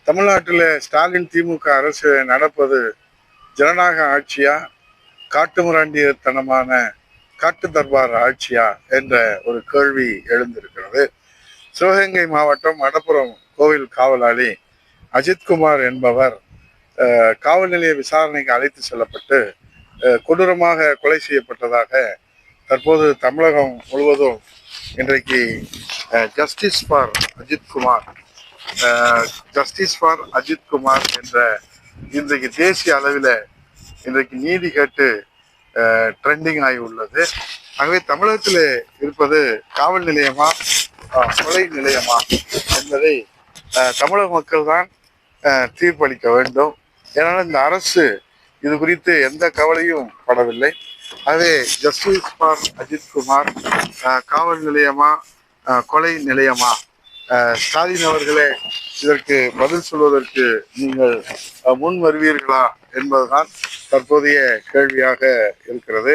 தமிழ்நாட்டில் ஸ்டாலின் திமுக அரசு நடப்பது ஜனநாயக ஆட்சியா, காட்டுமிராண்டியத்தனமான காட்டு தர்பார் ஆட்சியா என்ற ஒரு கேள்வி எழுந்திருக்கிறது. சிவகங்கை மாவட்டம் மடப்புறம் கோவில் காவலாளி அஜித்குமார் என்பவர் காவல் நிலைய விசாரணைக்கு அழைத்து செல்லப்பட்டு கொடூரமாக கொலை செய்யப்பட்டதாக தற்போது தமிழகம் முழுவதும் இன்றைக்கு ஜஸ்டிஸ் ஃபார் அஜித்குமார் என்ற இன்றைக்கு தேசிய அளவில் இன்றைக்கு நீதி கேட்டு ட்ரெண்டிங் ஆகி உள்ளது. ஆகவே தமிழகத்தில் இருப்பது காவல் நிலையமா, கொலை நிலையமா என்பதை தமிழக மக்கள் தான் தீர்ப்பளிக்க வேண்டும். ஏனால் இந்த அரசு இது குறித்து எந்த கவலையும் படவில்லை. ஆகவே ஜஸ்டிஸ் ஃபார் அஜித்குமார் காவல் நிலையமா, கொலை நிலையமா? ஸ்டாலின் அவர்களே, இதற்கு பதில் சொல்வதற்கு நீங்கள் முன் வருவீர்களா என்பதுதான் தற்போதைய கேள்வியாக இருக்கிறது.